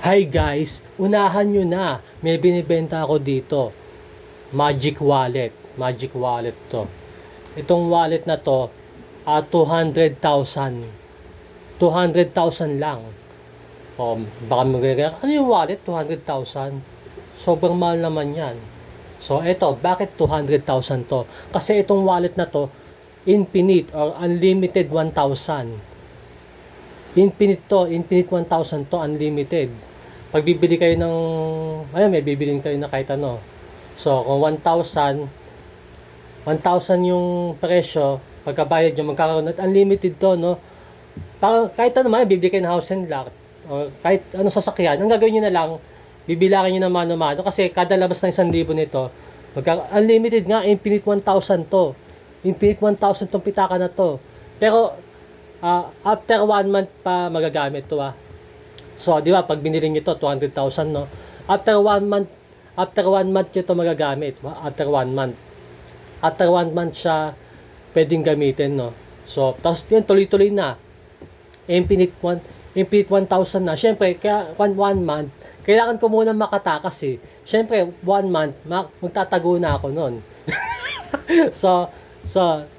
Hi guys, unahan nyo na. May binibenta ako dito. Magic Wallet. Magic Wallet to. Itong wallet na to, 200,000. 200,000 lang. Baka magagaya, ano yung wallet? 200,000? Sobrang mahal naman yan. So, eto, bakit 200,000 to? Kasi itong wallet na to, infinite or unlimited 1,000. Infinite to, infinite 1,000 to, unlimited. Pag bibili kayo ng, ayun, may bibilin kayo na kahit ano. So, kung 1,000 yung presyo, pagkabayad nyo, magkakaroon at unlimited to, no? Kahit ano man, bibili kayo ng house and lot, o kahit ano sasakyan, ang gagawin nyo na lang, bibilakin nyo ng mano-mano, kasi kada labas ng 1,000 nito, unlimited nga, infinite 1,000 to. Infinite 1,000 tong pitaka na to. Pero, after 1 month pa magagamit to, So, di ba, pag binili nyo to, 200,000, no? After 1 month nyo to magagamit. After 1 month. After 1 month siya pwedeng gamitin, no? So, tapos yun, tuloy-tuloy na. Infinite 1,000 na. Siyempre, kaya 1 month, kailangan ko muna makatakas eh. Siyempre, 1 month, magtatago na ako nun. so,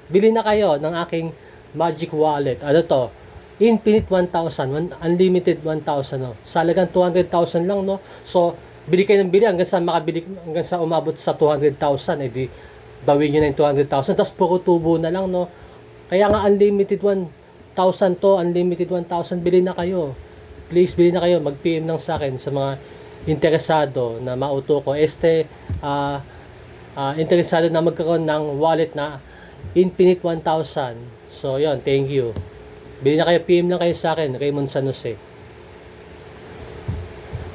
bili na kayo ng aking Magic Wallet. Ano to? Infinite 1,000, unlimited 1,000, no? Sa halagang 200,000 lang, no? So, bili kayo ng bili hanggang sa umabot sa 200,000, edi bawin nyo na yung 200,000, tapos puro tubo na lang, no? Kaya nga unlimited 1,000 to, unlimited 1,000, bili na kayo. Please, bili na kayo. Mag-PM lang sa akin sa mga interesado na mauto ko. Interesado na magkaroon ng wallet na infinite 1,000. So, yon, thank you. Bili na kayo, PM lang kayo sa akin, Raymond San Jose.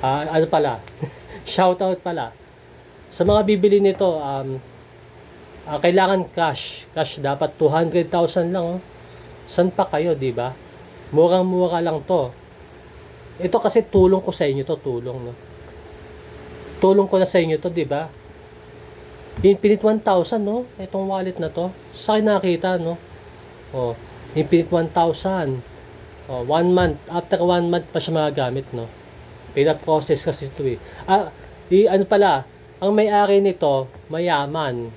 Ano pala, shoutout pala. Sa mga bibili nito, kailangan cash. Cash dapat 200,000 lang, oh. San pa kayo, di ba? Murang-mura lang to. Ito kasi tulong ko sa inyo to, tulong, no? Tulong ko na sa inyo to, di ba? Infinite 1,000, no? Itong wallet na to. Sa akin nakita, no? Oh, infinite 1,000. 1 month. After 1 month pa siya magagamit, no? Pina-process kasi ito eh. Ano pala, ang may-ari nito, mayaman.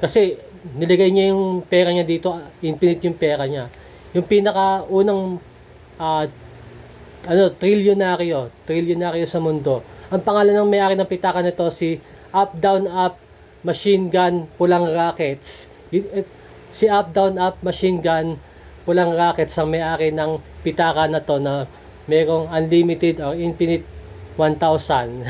Kasi, niligay niya yung pera niya dito, infinite yung pera niya. Yung pinaka-unang, trilyonaryo sa mundo. Ang pangalan ng may-ari ng pitaka nito, si Up Down Up Machine Gun Pulang Rockets. Si Up Down Up Machine Gun Pulang Rockets ang may-ari ng pitaka na to na merong unlimited or infinite 1,000.